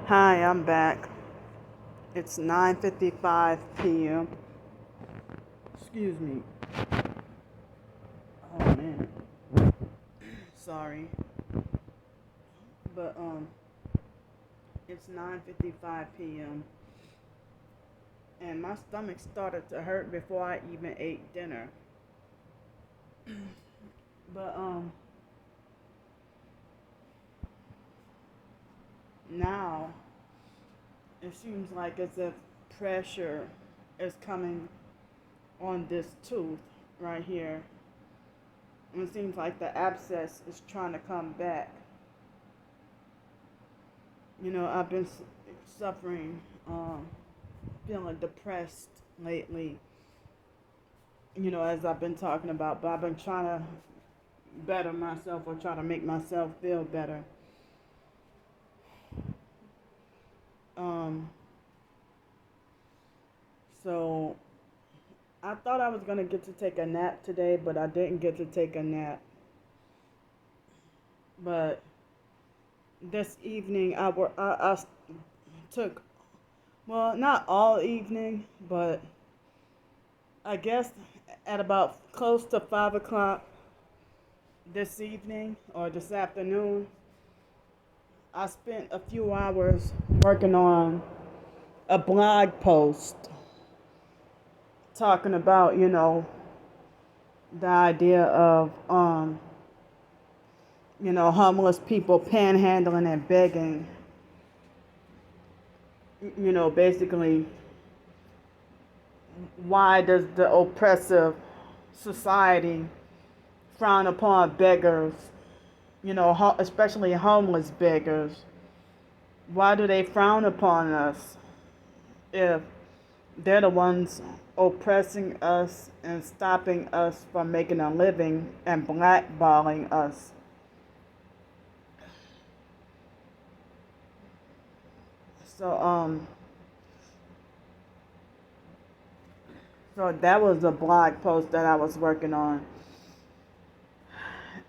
Hi, I'm back. It's 9:55 p.m. Excuse me. Oh man. Sorry. But it's 9:55 p.m. and my stomach started to hurt before I even ate dinner. But now it seems like as if pressure is coming on this tooth right here. And it seems like the abscess is trying to come back. I've been suffering, feeling depressed lately, as I've been talking about, but I've been trying to better myself or try to make myself feel better. Um, so I thought I was going to get to take a nap today, but I didn't get to take a nap. But this evening, I took, well, not all evening, but I guess at about close to 5 o'clock this evening or this afternoon, I spent a few hours working on a blog post talking about, the idea of, homeless people panhandling and begging. Basically, why does the oppressive society frown upon beggars, especially homeless beggars? Why do they frown upon us if they're the ones oppressing us and stopping us from making a living and blackballing us? So so that was a blog post that I was working on.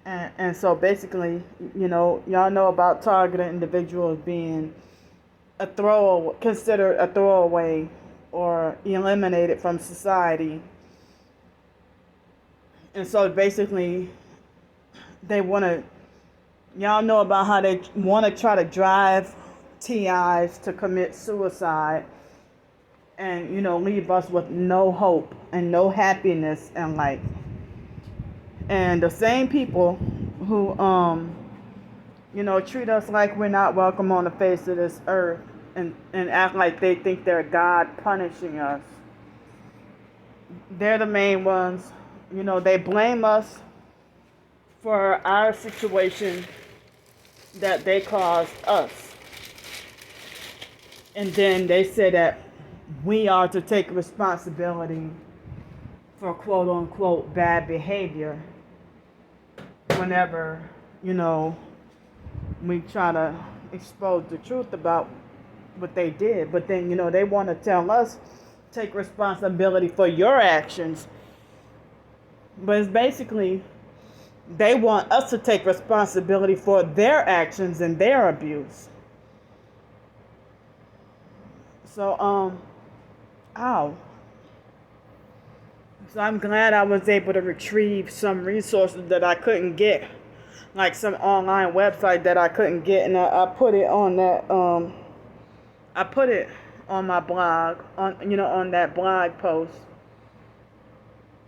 And so basically, y'all know about targeted individuals being considered a throwaway or eliminated from society. And so basically, y'all know about how they want to try to drive TIs to commit suicide and, leave us with no hope and no happiness in life. And the same people who, treat us like we're not welcome on the face of this earth and act like they think they're God punishing us. They're the main ones. They blame us for our situation that they caused us. And then they say that we are to take responsibility for quote unquote bad behavior whenever, we try to expose the truth about what they did. But then, they want to tell us take responsibility for your actions. But it's basically they want us to take responsibility for their actions and their abuse. So So I'm glad I was able to retrieve some resources that I couldn't get, like some online website that I couldn't get, and I put it on that I put it on my blog on that blog post,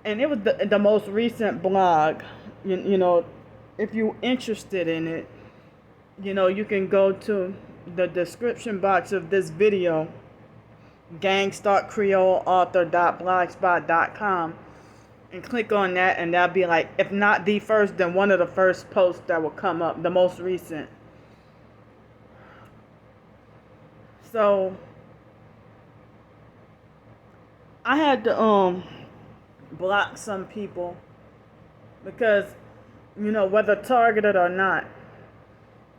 and it was the most recent blog. If you're interested in it, you can go to the description box of this video, gangstalkcreoleauthor.blogspot.com, and click on that, and that'll be like, if not the first, then one of the first posts that will come up, the most recent. So I had to block some people because, whether targeted or not,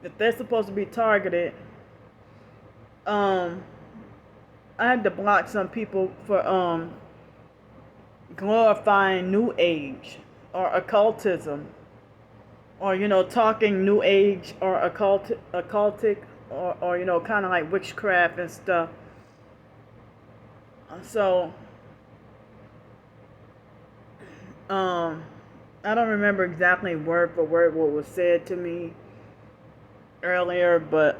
if they're supposed to be targeted, I had to block some people for glorifying New Age or occultism, or talking New Age or occultic or kind of like witchcraft and stuff. So, I don't remember exactly word for word what was said to me earlier, but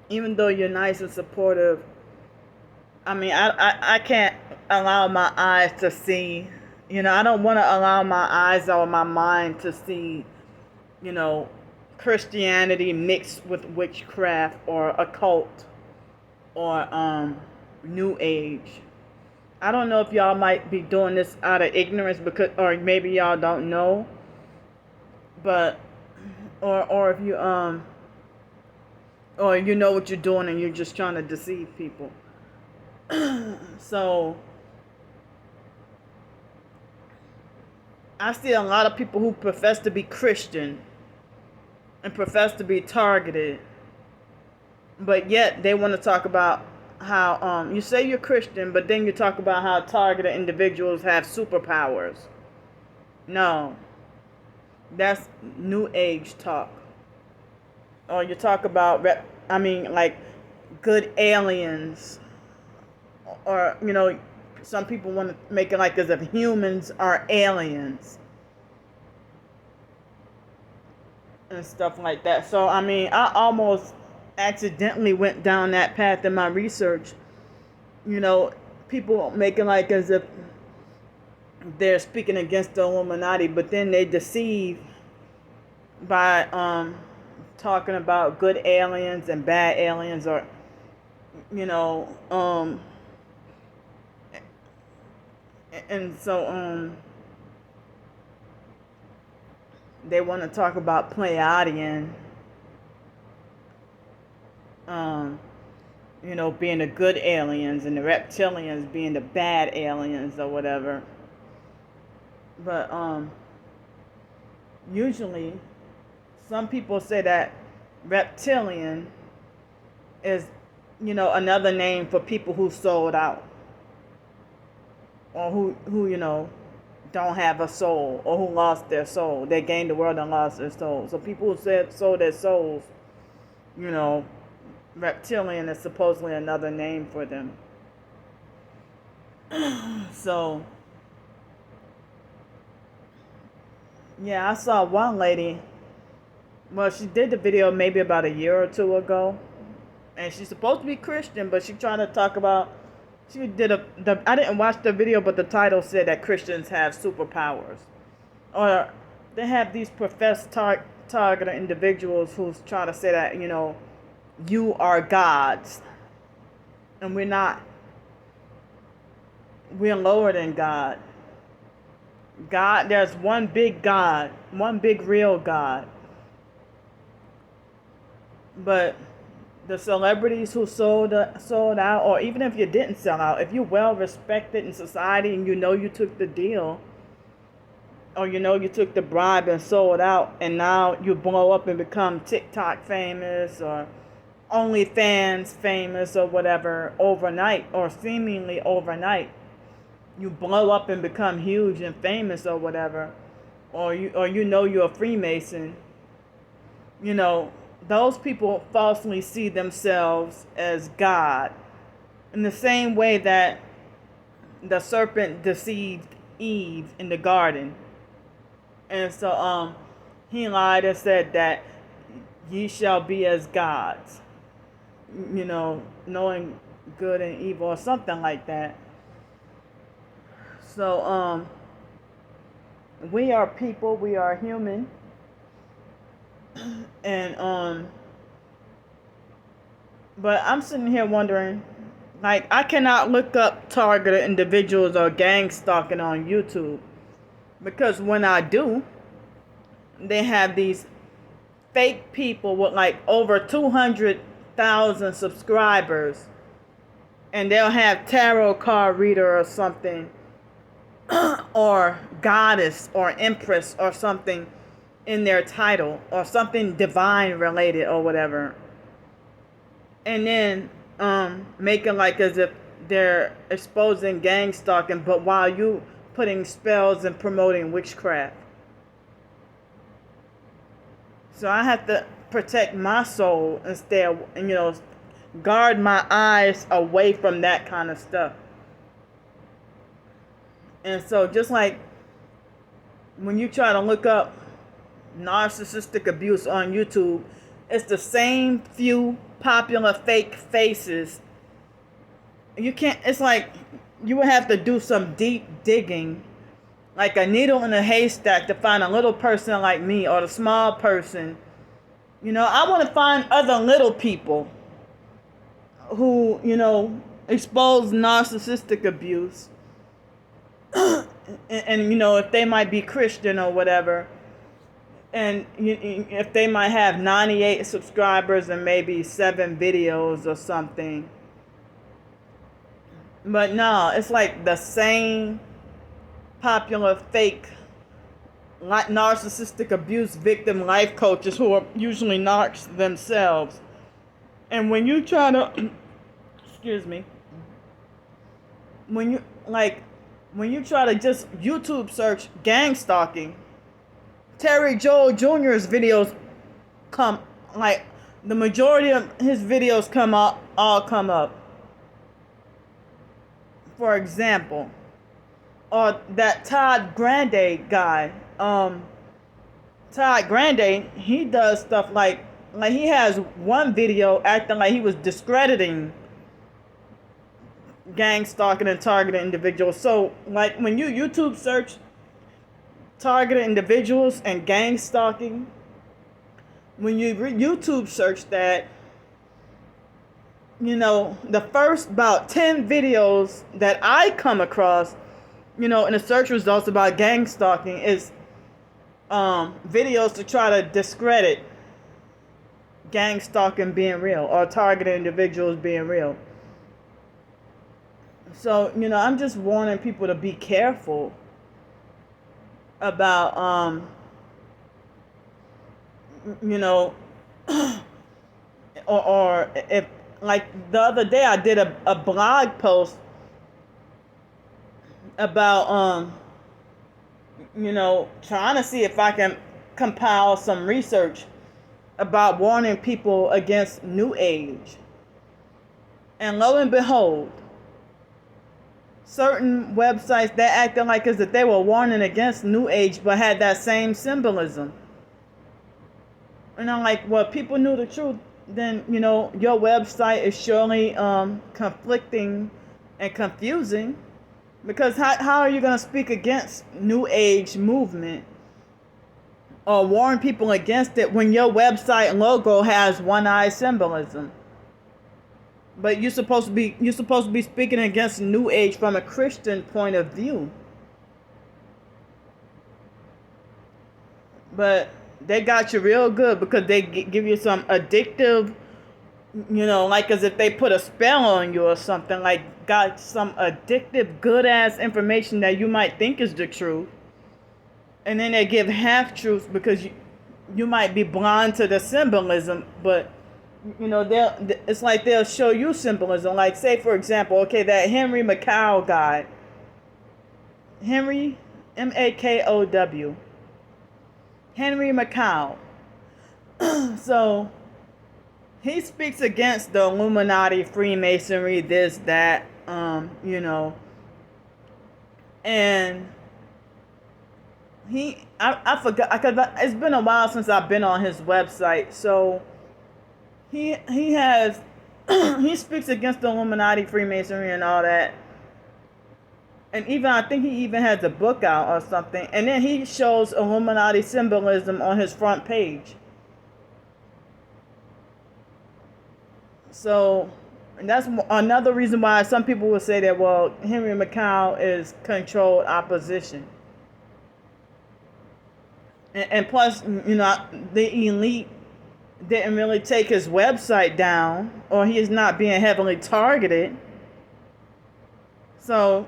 even though you're nice and supportive, I mean, I can't allow my eyes to see, I don't want to allow my eyes or my mind to see, you know, Christianity mixed with witchcraft or occult or New Age. I don't know if y'all might be doing this out of ignorance because, or maybe y'all don't know, but or if you or you know what you're doing and you're just trying to deceive people. So I see a lot of people who profess to be Christian and profess to be targeted, but yet they want to talk about how you say you're Christian, but then you talk about how targeted individuals have superpowers. No, that's New Age talk. Or you talk about, like good aliens, or some people want to make it like as if humans are aliens and stuff like that. So I mean, I almost accidentally went down that path in my research. People making like as if they're speaking against the Illuminati, but then they deceive by talking about good aliens and bad aliens, or and so they want to talk about Pleiadian, being the good aliens and the reptilians being the bad aliens or whatever. But usually some people say that reptilian is, another name for people who sold out, or who don't have a soul, or who lost their soul. They gained the world and lost their soul. So people who sold their souls, reptilian is supposedly another name for them. So yeah, I saw one lady. Well, she did the video maybe about a year or two ago, and she's supposed to be Christian, but she's trying to talk about. She did I didn't watch the video, but the title said that Christians have superpowers, or they have these professed targeted individuals who's trying to say that you are gods, and we're not. We're lower than God. God, there's one big God, one big real God. But the celebrities who sold out, or even if you didn't sell out, if you're well respected in society and you took the deal, or you took the bribe and sold out, and now you blow up and become TikTok famous or OnlyFans famous or whatever overnight, or seemingly overnight, you blow up and become huge and famous or whatever, or you're a Freemason, those people falsely see themselves as God, in the same way that the serpent deceived Eve in the garden. And so he lied and said that ye shall be as gods, knowing good and evil, or something like that. So we are people, we are human. And but I'm sitting here wondering, like, I cannot look up targeted individuals or gang stalking on YouTube, because when I do, they have these fake people with like over 200,000 subscribers, and they'll have tarot card reader or something, or goddess or empress or something in their title, or something divine related or whatever, and then making like as if they're exposing gang stalking, but while you putting spells and promoting witchcraft. So I have to protect my soul instead, guard my eyes away from that kind of stuff. And so just like when you try to look up narcissistic abuse on YouTube, it's the same few popular fake faces. You can't, it's like you would have to do some deep digging, like a needle in a haystack, to find a little person like me or the small person. I want to find other little people who, expose narcissistic abuse. and if they might be Christian or whatever, and if they might have 98 subscribers and maybe 7 videos or something. But no, it's like the same popular fake narcissistic abuse victim life coaches who are usually narcs themselves. And when you try to, excuse me, when you try to just YouTube search gang stalking, Terry Joel Jr.'s videos come, like the majority of his videos all come up. For example, or that Todd Grande guy, Todd Grande, he does stuff like he has one video acting like he was discrediting gang stalking and targeted individuals. So like when you YouTube search targeted individuals and gang stalking, when you YouTube search that, the first about 10 videos that I come across, in the search results about gang stalking is videos to try to discredit gang stalking being real or targeted individuals being real. So, I'm just warning people to be careful about, or if, like the other day I did a blog post about, trying to see if I can compile some research about warning people against New Age. And lo and behold, certain websites, they acted like as if they were warning against New Age, but had that same symbolism. And I'm like, well, people knew the truth, then, your website is surely conflicting and confusing. Because how are you going to speak against New Age movement or warn people against it when your website logo has one-eye symbolism? But you're supposed to be speaking against New Age from a Christian point of view. But they got you real good because they give you some addictive, like as if they put a spell on you or something, like got some addictive good ass information that you might think is the truth. And then they give half truths because you might be blind to the symbolism, but it's like they'll show you symbolism. Like, say, for example, okay, that Henry Makow guy. Henry, Makow. Henry Makow. So, he speaks against the Illuminati, Freemasonry, this, that, and I forgot, because it's been a while since I've been on his website, so he has, he speaks against the Illuminati, Freemasonry, and all that. And I think he even has a book out or something. And then he shows Illuminati symbolism on his front page. So, and that's another reason why some people will say that, well, Henry Makow is controlled opposition. And plus, the elite didn't really take his website down, or he is not being heavily targeted. So,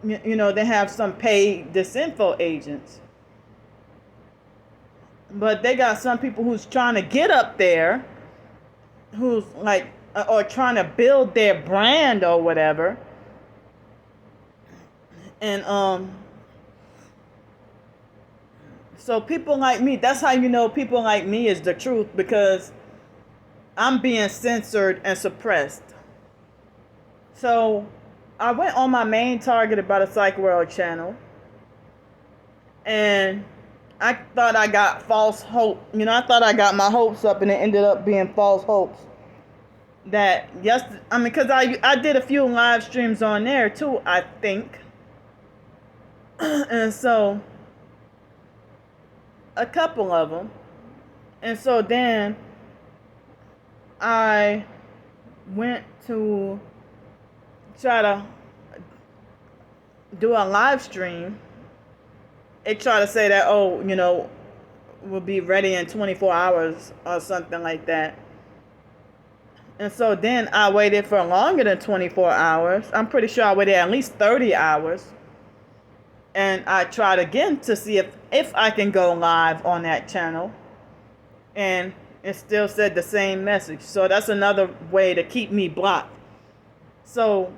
they have some paid disinfo agents. But they got some people who's trying to get up there, who's like, or trying to build their brand or whatever. And, So people like me, that's how you know people like me is the truth, because I'm being censored and suppressed. So I went on my main Targeted by the Psych World channel, and I thought I got false hope. I thought I got my hopes up, and it ended up being false hopes. That, yes, because I did a few live streams on there too, I think. And so, a couple of them. And so then, I went to try to do a live stream. It tried to say that, oh, we'll be ready in 24 hours or something like that. And so then I waited for longer than 24 hours. I'm pretty sure I waited at least 30 hours. And I tried again to see if I can go live on that channel. And it still said the same message. So that's another way to keep me blocked. So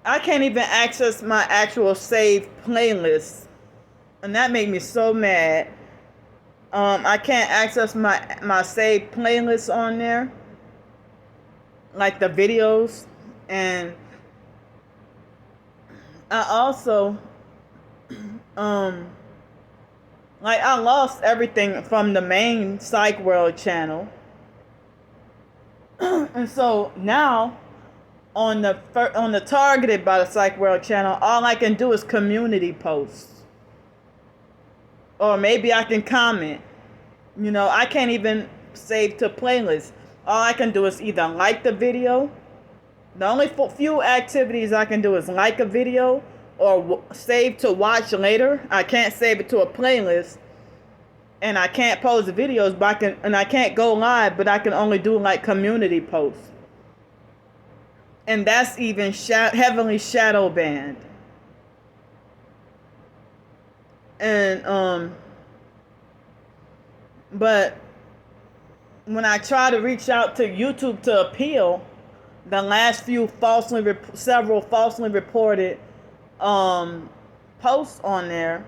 I can't even access my actual saved playlist. And that made me so mad. I can't access my saved playlist on there, like the videos. And I also like, I lost everything from the main Psych World channel. And so now on the Targeted by the Psych World channel, all I can do is community posts. Or maybe I can comment. I can't even save to playlist. All I can do is either like the video. The only few activities I can do is like a video or save to watch later. I can't save it to a playlist. And I can't post videos, but I can't go live, but I can only do like community posts. And that's even heavily shadow banned. And but when I try to reach out to YouTube to appeal the last few several falsely reported posts on there,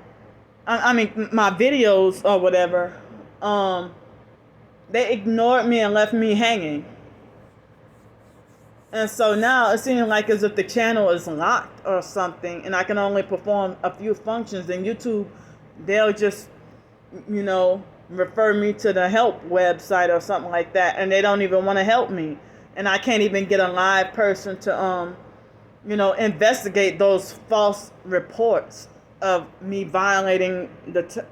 I mean my videos or whatever, they ignored me and left me hanging. And so now it seems like as if the channel is locked or something, and I can only perform a few functions. And YouTube, they'll just, refer me to the help website or something like that, and they don't even want to help me. And I can't even get a live person to, investigate those false reports of me violating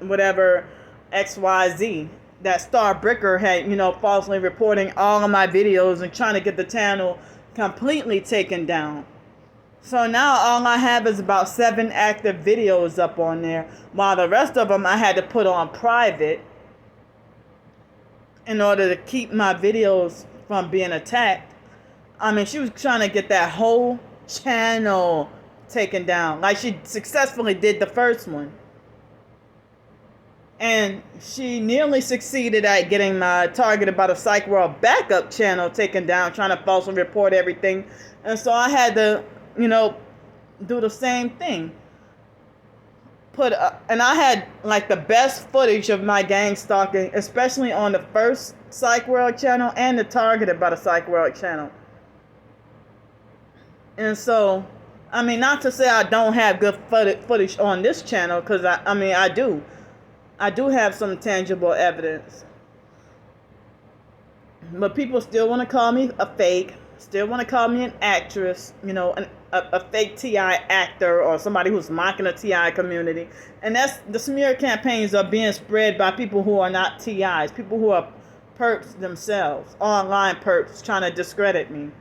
whatever XYZ. That Star Bricker had, falsely reporting all of my videos and trying to get the channel completely taken down. So now all I have is about 7 active videos up on there, while the rest of them I had to put on private in order to keep my videos from being attacked. I mean, she was trying to get that whole channel taken down, like she successfully did the first one. And she nearly succeeded at getting my Targeted by the Psych World backup channel taken down, trying to falsely report everything. And so I had to, do the same thing. And I had like the best footage of my gang stalking, especially on the first Psych World channel and the Targeted by the Psych World channel. And so, I mean, not to say I don't have good footage on this channel, because I do. I do have some tangible evidence. But people still want to call me a fake, still want to call me an actress, a fake TI actor, or somebody who's mocking the TI community. And that's the smear campaigns are being spread by people who are not TIs, people who are perps themselves, online perps trying to discredit me.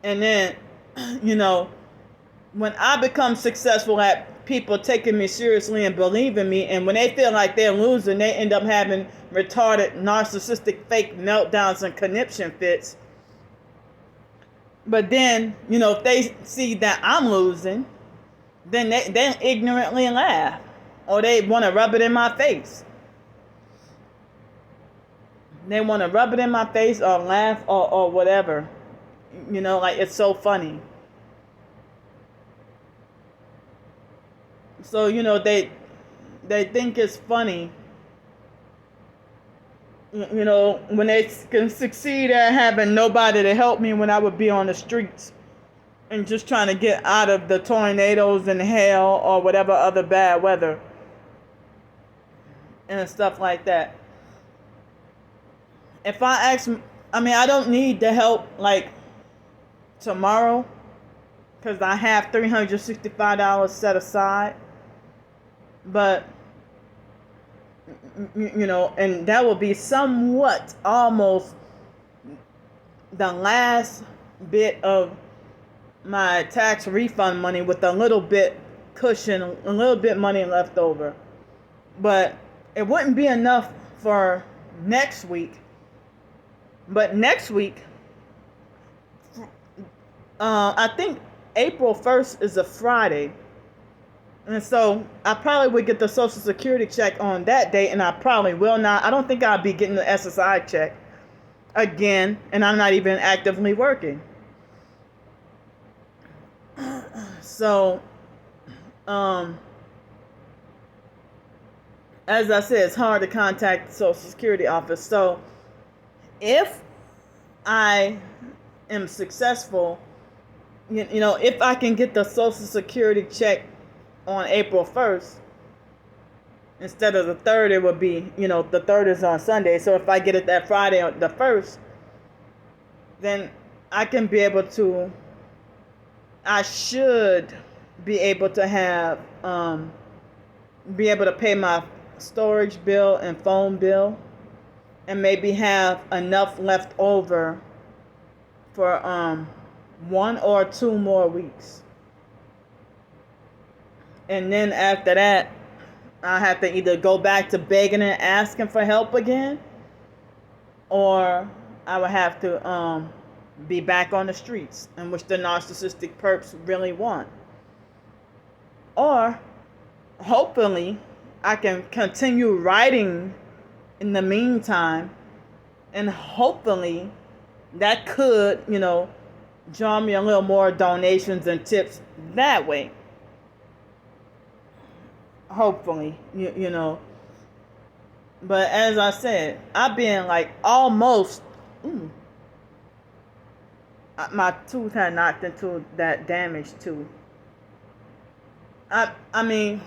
And then, when I become successful at people taking me seriously and believing me, and when they feel like they're losing, they end up having retarded, narcissistic, fake meltdowns and conniption fits. But then, if they see that I'm losing, then they ignorantly laugh, or they want to rub it in my face. They want to rub it in my face or laugh or whatever. Like, it's so funny. So, they think it's funny, you know, when they can succeed at having nobody to help me when I would be on the streets and just trying to get out of the tornadoes and hail or whatever other bad weather and stuff like that. If I ask, I mean, I don't need the help like tomorrow because I have $365 set aside. But, you know, and that will be somewhat almost the last bit of my tax refund money with a little bit cushion, a little bit money left over. But it wouldn't be enough for next week. But next week, I think April 1st is a Friday. And so I probably would get the Social Security check on that date, and I probably will not. I don't think I'll be getting the SSI check again, and I'm not even actively working. So, as I said, it's hard to contact the Social Security office. So, if I am successful, you know, if I can get the Social Security check on April 1st, instead of the 3rd, it would be, you know, the 3rd is on Sunday. So if I get it that Friday on the 1st, then I can be able to, I should be able to have, be able to pay my storage bill and phone bill, and maybe have enough left over for 1 or 2 more weeks. And then after that, I have to either go back to begging and asking for help again, or I would have to be back on the streets, in which the narcissistic perps really want. Or hopefully I can continue writing in the meantime, and hopefully that could, you know, draw me a little more donations and tips that way. Hopefully, you know. But as I said, I've been like almost, my tooth had knocked into that damaged tooth. I mean,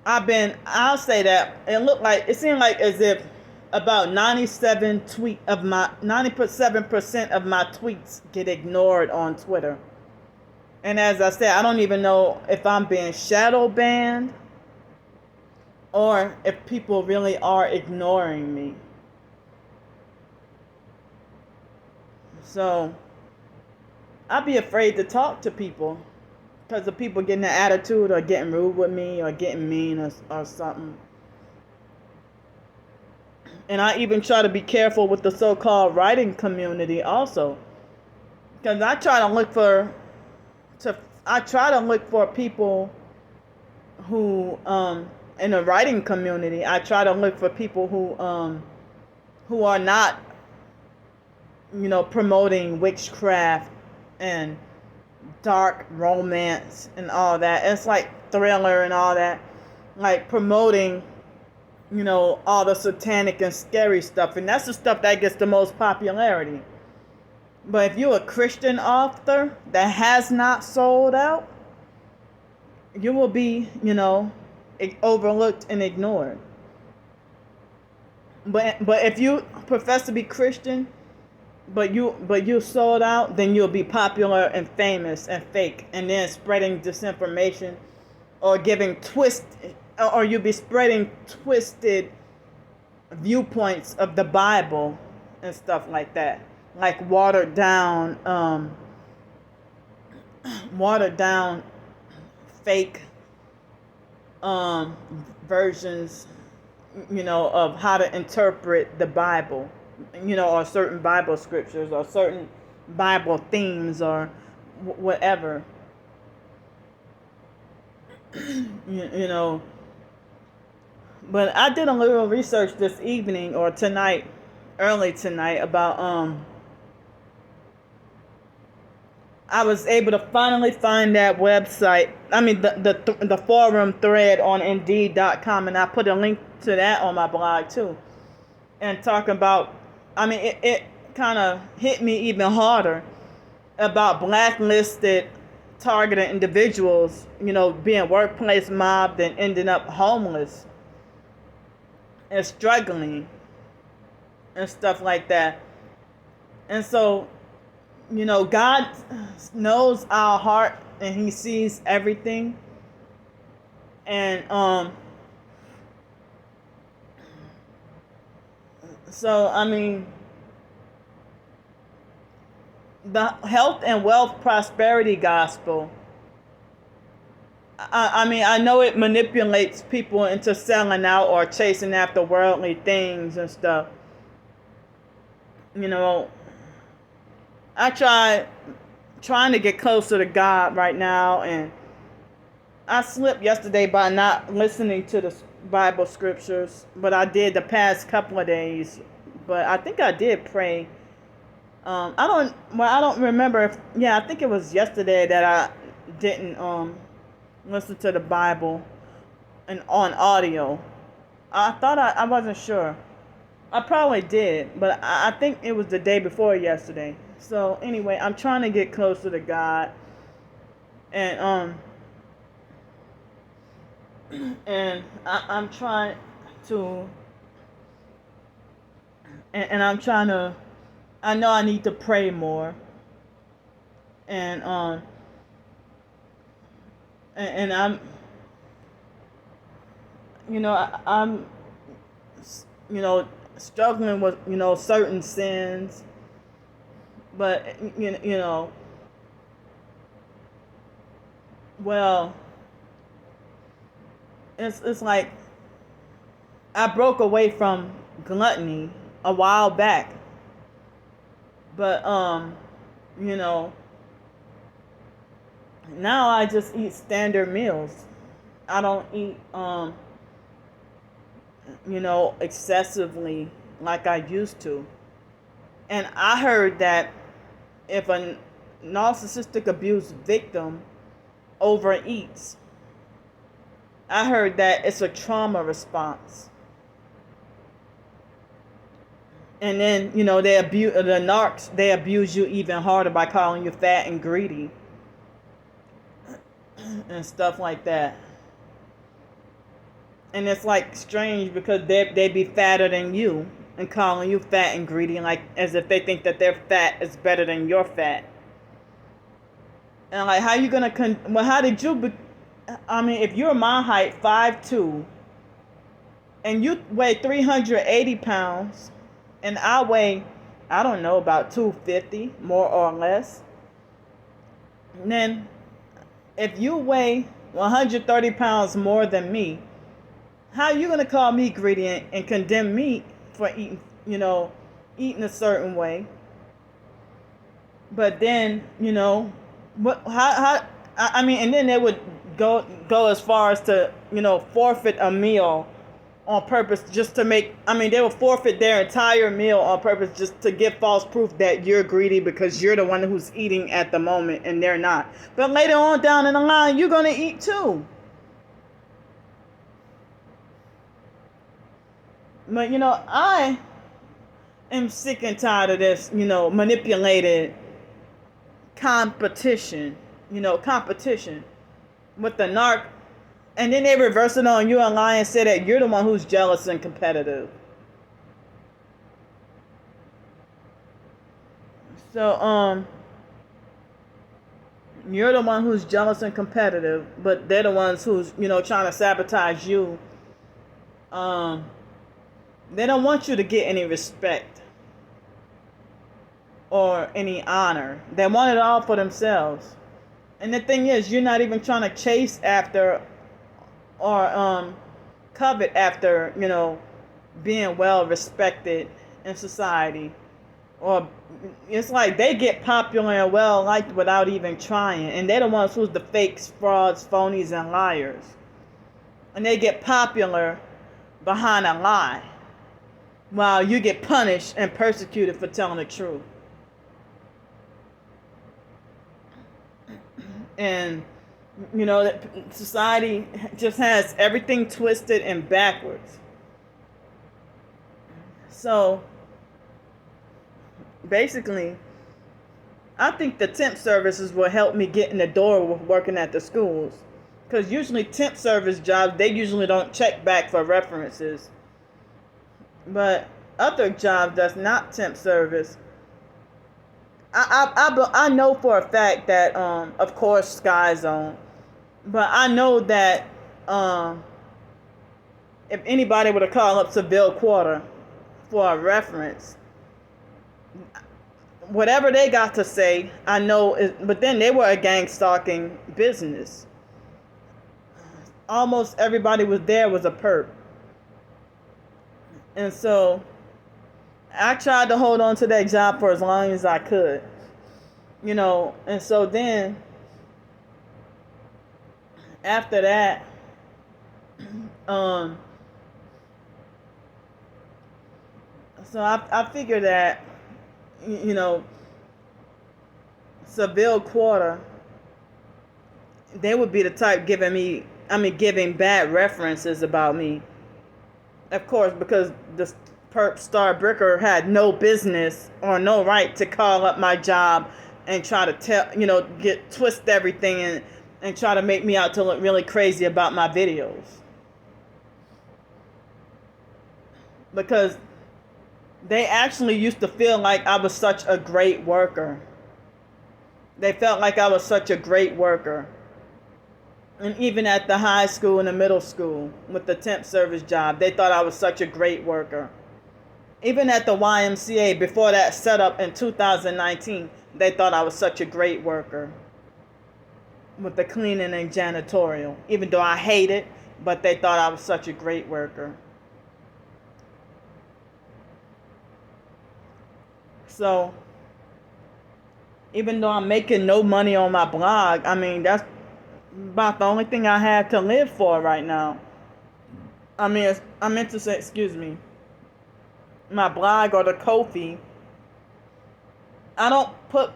I'll say that it seemed like as if about 97% of my tweets get ignored on Twitter. And as I said, I don't even know if I'm being shadow banned or if people really are ignoring me. So I'd be afraid to talk to people because of people getting an attitude or getting rude with me or getting mean or something. And I even try to be careful with the so-called writing community also, because I try to look for people who in the writing community. I try to look for people who are not, you know, promoting witchcraft and dark romance and all that. It's like thriller and all that, like promoting, you know, all the satanic and scary stuff, and that's the stuff that gets the most popularity. But if you're a Christian author that has not sold out, you will be, you know, overlooked and ignored. But if you profess to be Christian, but you sold out, then you'll be popular and famous and fake, and then spreading disinformation or or you'll be spreading twisted viewpoints of the Bible and stuff like that, like watered down fake versions, you know, of how to interpret the Bible, you know, or certain Bible scriptures or certain Bible themes or whatever. you know. But I did a little research this evening or early tonight about I was able to finally find that website. I mean, the forum thread on Indeed.com, and I put a link to that on my blog too. And talking about, I mean, it kind of hit me even harder about blacklisted, targeted individuals, being workplace mobbed and ending up homeless and struggling and stuff like that. And so, God knows our heart and He sees everything. And so I mean, the health and wealth prosperity gospel, I mean, I know it manipulates people into selling out or chasing after worldly things and stuff. Trying to get closer to God right now, and I slipped yesterday by not listening to the Bible scriptures, but I did the past couple of days. But I think I did pray. I don't remember I think it was yesterday that I didn't listen to the Bible and on audio. I thought I wasn't sure. I probably did, but I think it was the day before yesterday. So anyway, I'm trying to get closer to God, and I'm trying to, and I'm trying to. I know I need to pray more, and I'm, I'm, struggling with certain sins, but well, it's like I broke away from gluttony a while back, but now I just eat standard meals. I don't eat excessively like I used to. And I heard that if a narcissistic abuse victim overeats, I heard that it's a trauma response. And then, they abuse the narcs. They abuse you even harder by calling you fat and greedy and stuff like that. And it's like strange because they be fatter than you and calling you fat and greedy, like as if they think that their fat is better than your fat. And like, how you gonna how did you? I mean, if you're my height, 5'2", and you weigh 380 pounds, and I weigh, I don't know, about 250, more or less. And then, if you weigh 130 pounds more than me, how are you going to call me greedy and condemn me for eating a certain way? But then, I mean, and then they would go as far as to, forfeit a meal on purpose just to make, they will forfeit their entire meal on purpose just to give false proof that you're greedy because you're the one who's eating at the moment and they're not. But later on down in the line, you're going to eat too. But, I am sick and tired of this, manipulated competition with the narc. And then they reverse it on you and lie and say that you're the one who's jealous and competitive. So, you're the one who's jealous and competitive, but they're the ones who's, trying to sabotage you. They don't want you to get any respect or any honor. They want it all for themselves. And the thing is, you're not even trying to chase after or covet after, being well respected in society. Or it's like they get popular and well liked without even trying. And they're the ones who's the fakes, frauds, phonies, and liars. And they get popular behind a lie, while you get punished and persecuted for telling the truth. And that society just has everything twisted and backwards. So basically, I think the temp services will help me get in the door with working at the schools. Because usually temp service jobs, they usually don't check back for references. But other jobs that's not temp service, I know for a fact that, of course, Sky Zone. But I know that if anybody were to call up Seville Quarter for a reference, whatever they got to say, I know. But then they were a gang stalking business. Almost everybody was there was a perp. And so I tried to hold on to that job for as long as I could. And so then after that, so I figured that, Seville Quarter, they would be the type giving bad references about me. Of course, because the perp Star Bricker had no business or no right to call up my job and try to twist everything and try to make me out to look really crazy about my videos. Because they actually used to feel like I was such a great worker. They felt like I was such a great worker. And even at the high school and the middle school with the temp service job, they thought I was such a great worker. Even at the YMCA, before that setup in 2019, they thought I was such a great worker with the cleaning and janitorial. Even though I hate it, but they thought I was such a great worker. So even though I'm making no money on my blog, that's about the only thing I have to live for right now. I meant to say, excuse me, my blog or the Ko-fi. I don't put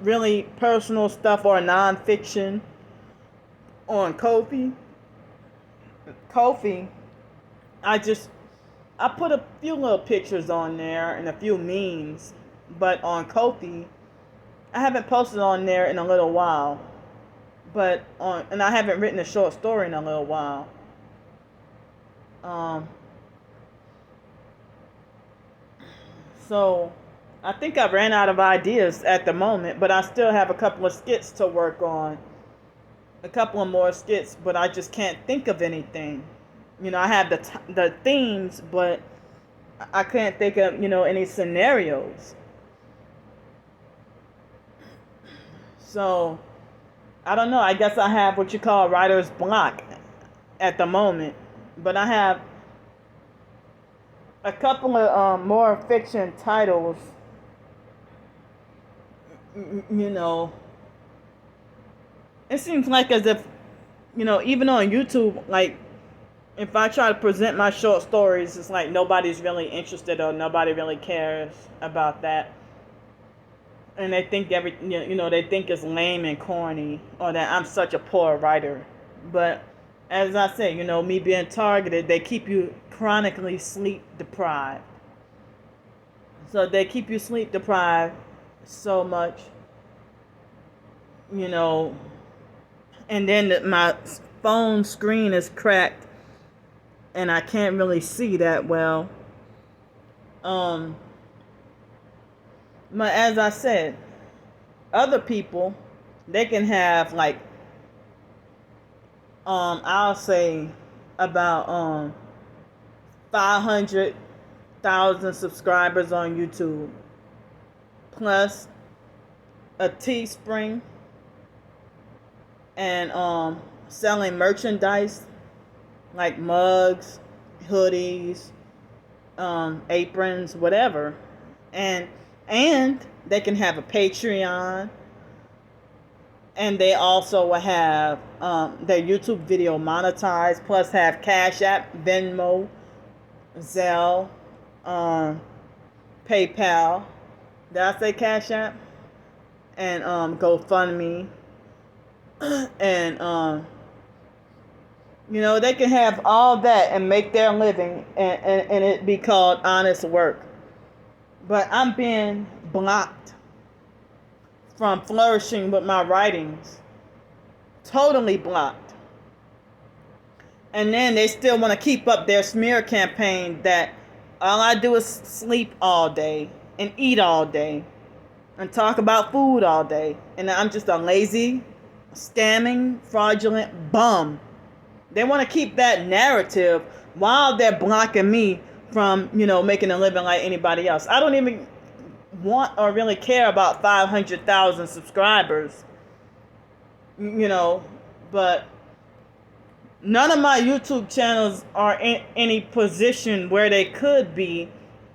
really personal stuff or nonfiction on Ko-fi. Ko-fi, I put a few little pictures on there and a few memes, but on Ko-fi, I haven't posted on there in a little while. And I haven't written a short story in a little while. So I think I ran out of ideas at the moment, but I still have a couple of skits to work on. A couple of more skits, but I just can't think of anything. I have the themes, but I can't think of, any scenarios. So I don't know. I guess I have what you call writer's block at the moment. But I have a couple of more fiction titles. It seems like as if, even on YouTube, like, if I try to present my short stories, it's like nobody's really interested or nobody really cares about that. And they think they think it's lame and corny, or that I'm such a poor writer. But as I say, me being targeted, they keep you chronically sleep deprived. So they keep you sleep deprived so much, and then my phone screen is cracked and I can't really see that well. But as I said, other people, they can have like, I'll say about 500,000 subscribers on YouTube, plus a Teespring, and selling merchandise like mugs, hoodies, aprons, whatever, and they can have a Patreon, and they also will have their YouTube video monetized, plus have CashApp, Venmo, Zelle, PayPal. Did I say CashApp? And GoFundMe, And they can have all that and make their living, and it be called honest work. But I'm being blocked from flourishing with my writings. Totally blocked. And then they still want to keep up their smear campaign that all I do is sleep all day and eat all day and talk about food all day. And I'm just a lazy, scamming, fraudulent bum. They want to keep that narrative while they're blocking me from, making a living like anybody else. I don't even want or really care about 500,000 subscribers, but none of my YouTube channels are in any position where they could be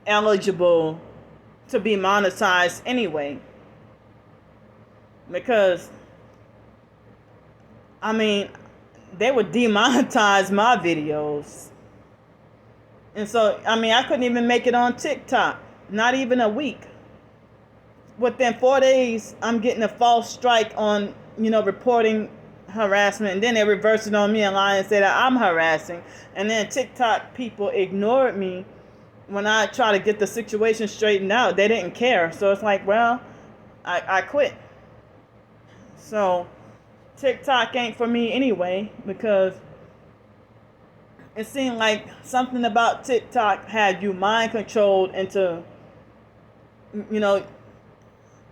eligible to be monetized anyway. Because, they would demonetize my videos. And so, I couldn't even make it on TikTok. Not even a week. Within 4 days, I'm getting a false strike on, reporting harassment. And then they reversed it on me and lie and say that I'm harassing. And then TikTok people ignored me when I try to get the situation straightened out. They didn't care. So it's like, well, I quit. So TikTok ain't for me anyway, because it seemed like something about TikTok had you mind controlled into,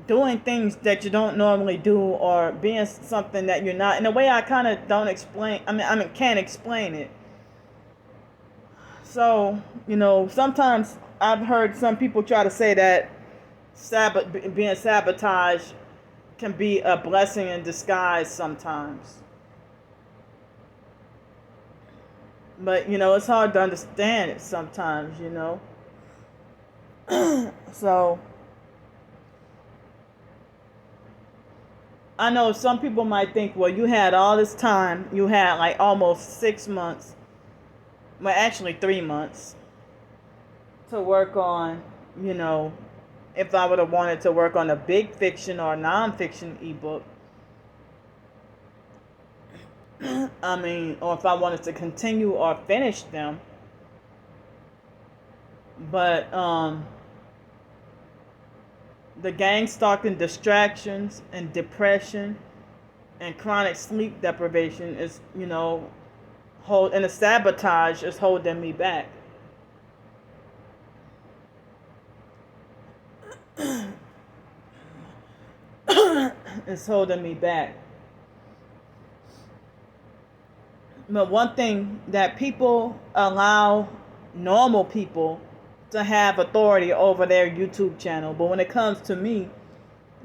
doing things that you don't normally do, or being something that you're not. In a way I kind of don't explain. Can't explain it. So, sometimes I've heard some people try to say that being sabotaged can be a blessing in disguise sometimes. But, it's hard to understand it sometimes, So, I know some people might think, well, you had all this time. You had like almost 6 months. Well, actually 3 months to work on, if I would have wanted to work on a big fiction or non-fiction ebook. Or if I wanted to continue or finish them. But the gang stalking, distractions, and depression and chronic sleep deprivation is, and the sabotage is holding me back. It's holding me back. But one thing that people allow normal people to have authority over their YouTube channel, but when it comes to me,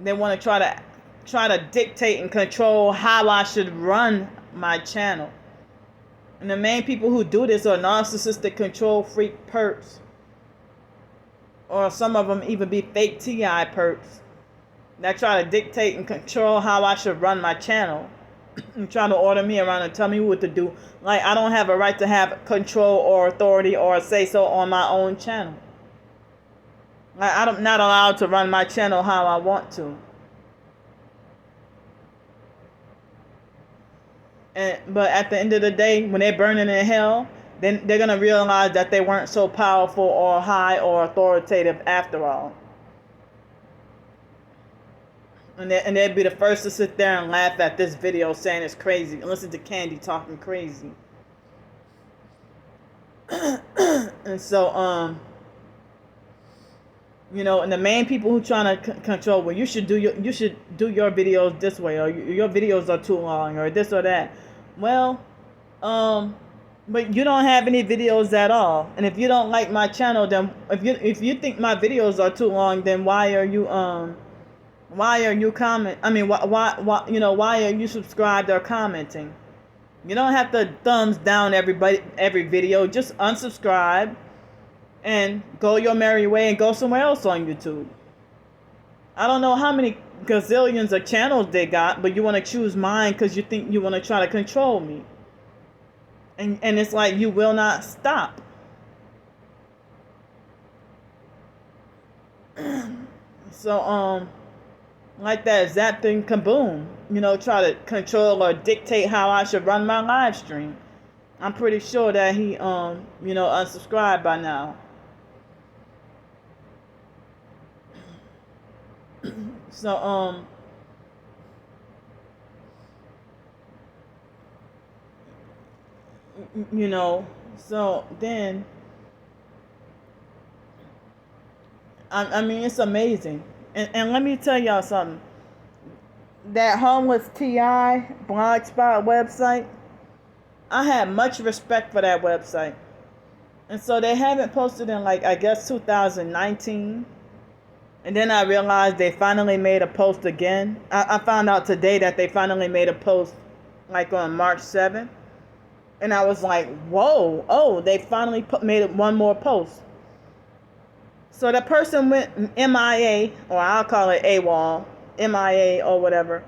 they want to try to dictate and control how I should run my channel. And the main people who do this are narcissistic control freak perps, or some of them even be fake TI perps that try to dictate and control how I should run my channel. And trying to order me around and tell me what to do. Like I don't have a right to have control or authority or say so on my own channel. Like I'm not allowed to run my channel how I want to. But at the end of the day, when they're burning in hell, then they're going to realize that they weren't so powerful or high or authoritative after all. And they'd be the first to sit there and laugh at this video saying it's crazy. And listen to Candy talking crazy. And so, and the main people who trying to control, well, you should do your videos this way, or your videos are too long, or this or that. Well, but you don't have any videos at all. And if you don't like my channel, then if you think my videos are too long, then why are you comment? Why are you subscribed or commenting? You don't have to thumbs down every video. Just unsubscribe and go your merry way and go somewhere else on YouTube. I don't know how many gazillions of channels they got, but you want to choose mine because you think you want to try to control me. And it's like you will not stop. So like that zap thing kaboom, try to control or dictate how I should run my live stream. I'm pretty sure that he unsubscribed by now. So so then I mean, it's amazing. And let me tell y'all something. That homeless TI blogspot website, I had much respect for that website. And so they haven't posted in, like, I guess 2019. And then I realized they finally made a post again. I found out today that they finally made a post, like, on March 7th. And I was like, whoa, oh, they finally made one more post. So that person went MIA, or I'll call it AWOL, MIA or whatever,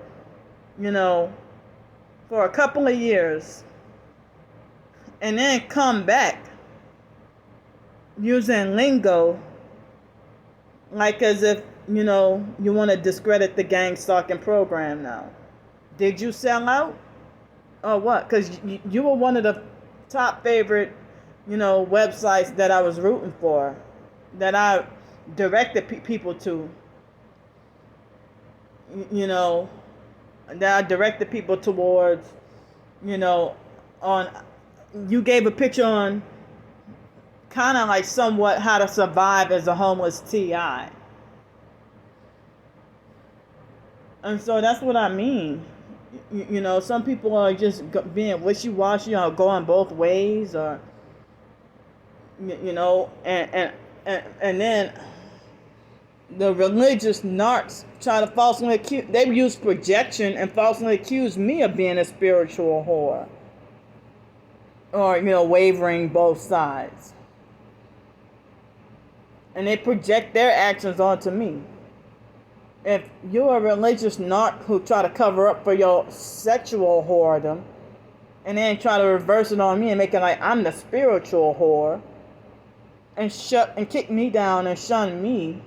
for a couple of years. And then come back using lingo like as if, you want to discredit the gang stalking program now. Did you sell out? Or what? Because you were one of the top favorite, websites that I was rooting for, that I directed people to, that I directed people towards, on, you gave a picture on kind of like somewhat how to survive as a homeless TI. And so that's what I mean. Some people are just being wishy-washy or going both ways, or, and then the religious narcs try to falsely accuse, they use projection and falsely accuse me of being a spiritual whore. Or, wavering both sides. And they project their actions onto me. If you're a religious narc who try to cover up for your sexual whoredom, and then try to reverse it on me and make it like I'm the spiritual whore, and kick me down and shun me,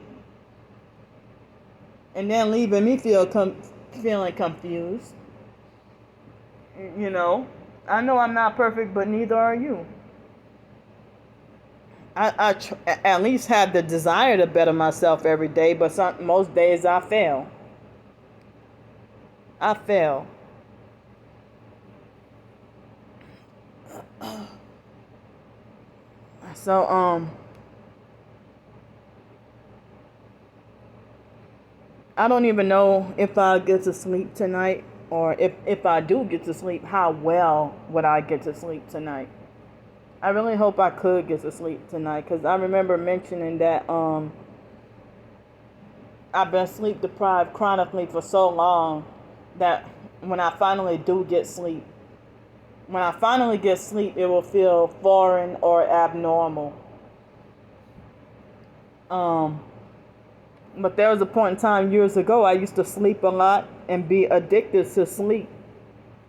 and then leaving me feeling confused, I know I'm not perfect, but neither are you. I at least have the desire to better myself every day, but most days I fail. So, I don't even know if I'll get to sleep tonight, or if I do get to sleep, how well would I get to sleep tonight? I really hope I could get to sleep tonight, because I remember mentioning that I've been sleep deprived chronically for so long that when I finally do get sleep, it will feel foreign or abnormal. But there was a point in time years ago I used to sleep a lot and be addicted to sleep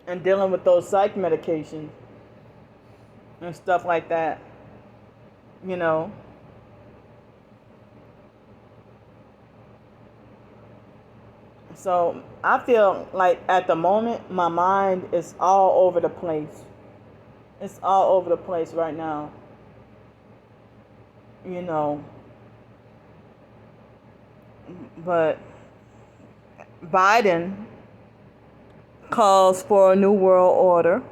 and dealing with those psych medications and stuff like that, So I feel like at the moment my mind is all over the place. It's all over the place right now. But Biden calls for a new world order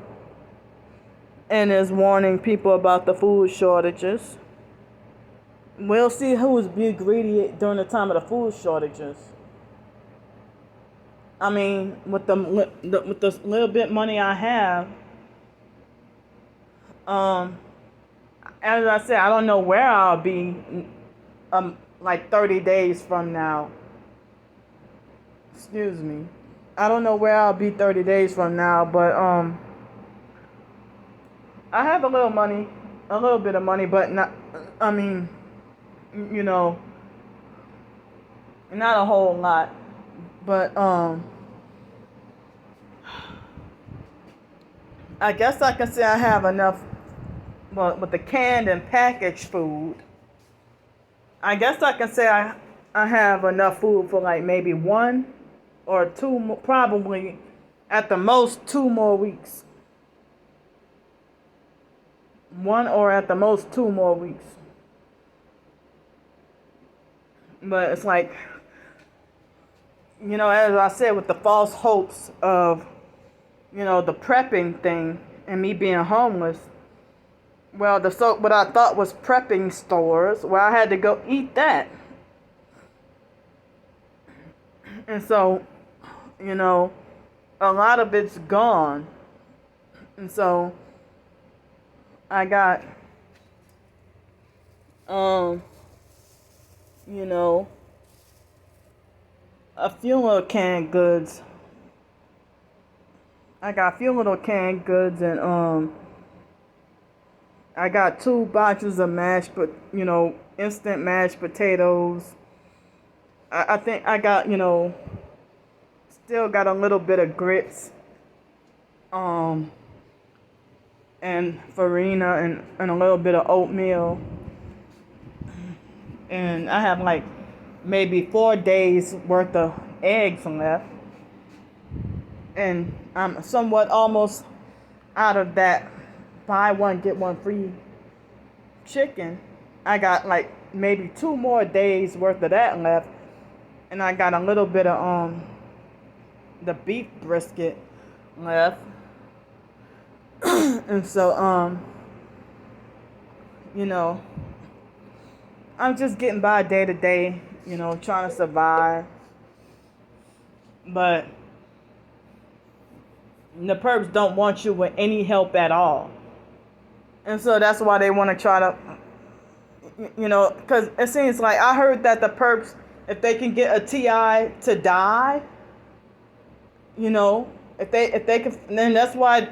and is warning people about the food shortages. We'll see who's being greedy during the time of the food shortages. I mean, with the little bit money I have, as I said, I don't know where I'll be, like 30 days from now. Excuse me. I don't know where I'll be 30 days from now, but I have a little bit of money, but not, I mean, not a whole lot. But I guess I can say I have enough. Well, with the canned and packaged food, I guess I can say I have enough food for like maybe 1 or probably at the most 2 more weeks. 1 or at the most 2 more weeks. But it's like, as I said, with the false hopes of, the prepping thing and me being homeless. Well, what I thought was prepping stores, I had to go eat that. And so, a lot of it's gone. And so, I got, a few little canned goods. I got a few little canned goods, and I got 2 boxes of instant mashed potatoes. I think I got, still got a little bit of grits, and farina and a little bit of oatmeal. And I have like maybe 4 days worth of eggs left. And I'm somewhat almost out of that buy one, get one free chicken. I got like maybe 2 more days worth of that left. And I got a little bit of the beef brisket left. And so I'm just getting by day to day, trying to survive. But the perps don't want you with any help at all. And so that's why they want to try to, because it seems like I heard that the perps, if they can get a TI to die, if they can, then that's why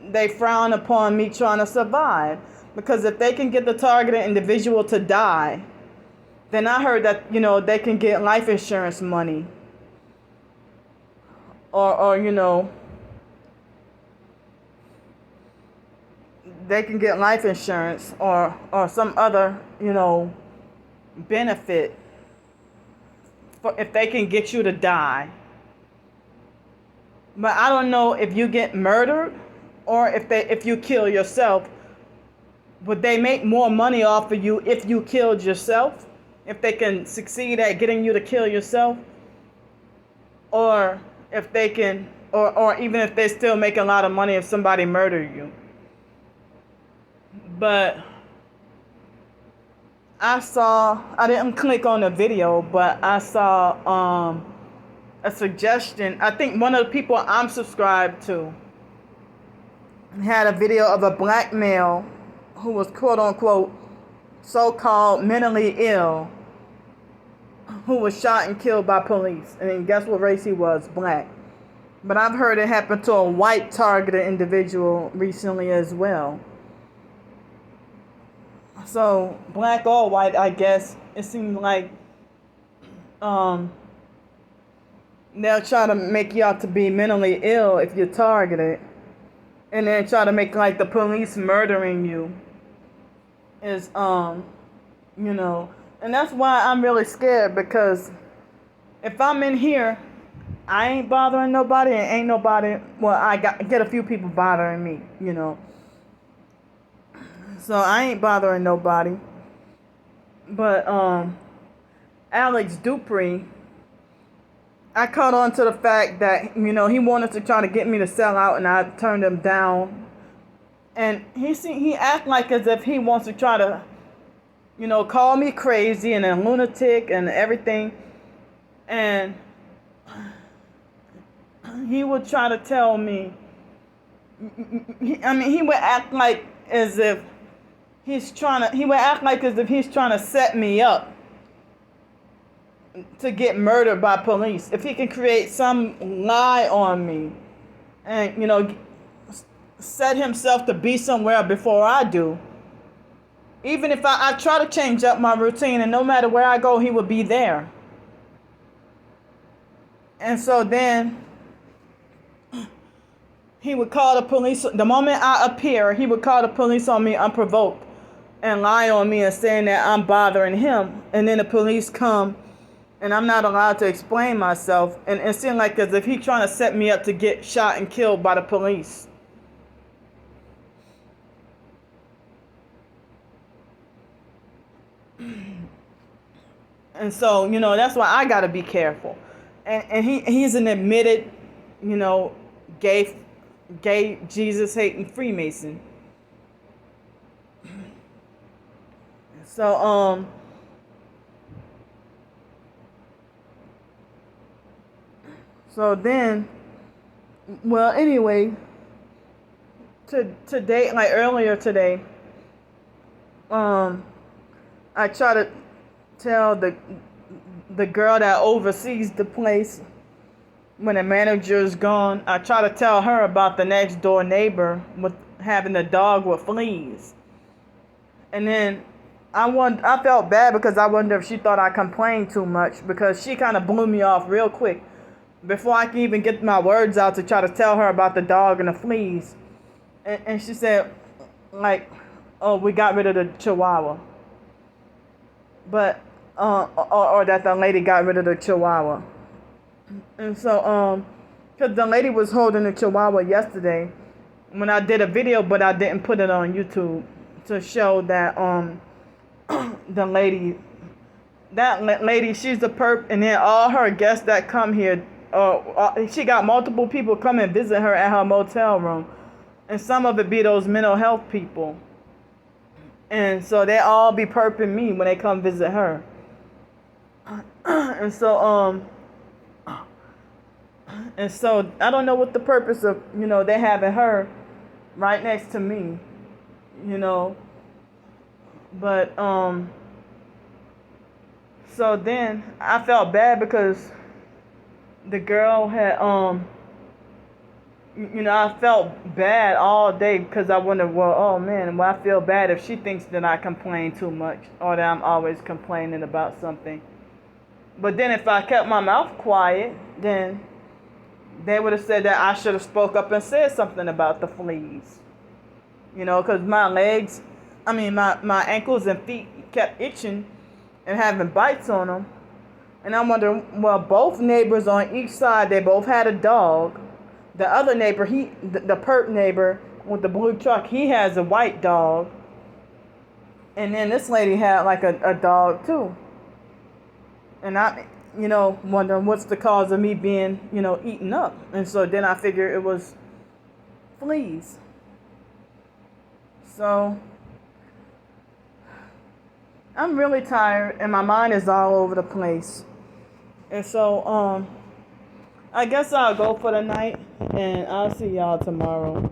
they frown upon me trying to survive. Because if they can get the targeted individual to die, then I heard that, they can get life insurance money. Or they can get life insurance or some other, benefit if they can get you to die. But I don't know if you get murdered or if you kill yourself. Would they make more money off of you if you killed yourself? If they can succeed at getting you to kill yourself? Or if they can, or even if they still make a lot of money if somebody murdered you. But I didn't click on the video, but I saw a suggestion. I think one of the people I'm subscribed to had a video of a black male who was quote unquote so-called mentally ill, who was shot and killed by police. And guess what race he was? Black. But I've heard it happen to a white targeted individual recently as well. So, black or white, I guess, it seems like they'll try to make you out to be mentally ill if you're targeted. And then try to make like the police murdering you is, and that's why I'm really scared, because if I'm in here, I ain't bothering nobody, and ain't nobody, I get a few people bothering me, So I ain't bothering nobody. But Alex Dupree, I caught on to the fact that, he wanted to try to get me to sell out, and I turned him down. And he act like as if he wants to try to, call me crazy and a lunatic and everything. And he would try to tell me, he would act like as if he would act like as if he's trying to set me up to get murdered by police. If he can create some lie on me and, set himself to be somewhere before I do. Even if I try to change up my routine, and no matter where I go, he would be there. And so then he would call the police. The moment I appear, he would call the police on me unprovoked and lie on me and saying that I'm bothering him. And then the police come and I'm not allowed to explain myself. And it seemed like as if he's trying to set me up to get shot and killed by the police. And so, that's why I gotta be careful. And he's an admitted, you know, gay Jesus hating Freemason. So then, well, anyway, today, like earlier today, I try to tell the girl that oversees the place when the manager is gone. I try to tell her about the next door neighbor with having a dog with fleas. And then I felt bad because I wonder if she thought I complained too much, because she kind of blew me off real quick before I can even get my words out to try to tell her about the dog and the fleas. And she said, like, oh, we got rid of the Chihuahua. But, or that the lady got rid of the Chihuahua. And so, because the lady was holding the Chihuahua yesterday when I did a video, but I didn't put it on YouTube to show that, the lady, she's a perp, and then all her guests that come here, she got multiple people come and visit her at her motel room, and some of it be those mental health people, and so they all be perping me when they come visit her. And so I don't know what the purpose of, they having her right next to me, but so then I felt bad because the girl had I felt bad all day because I wondered, well, oh man, I feel bad if she thinks that I complain too much or that I'm always complaining about something. But then if I kept my mouth quiet, then they would have said that I should have spoke up and said something about the fleas. Because my ankles and feet kept itching and having bites on them. And I'm wondering, well, both neighbors on each side, they both had a dog. The other neighbor, the perp neighbor with the blue truck, he has a white dog. And then this lady had like a dog too. And I, wondering what's the cause of me being, eaten up. And so then I figured it was fleas. So I'm really tired and my mind is all over the place. And so, I guess I'll go for the night, and I'll see y'all tomorrow.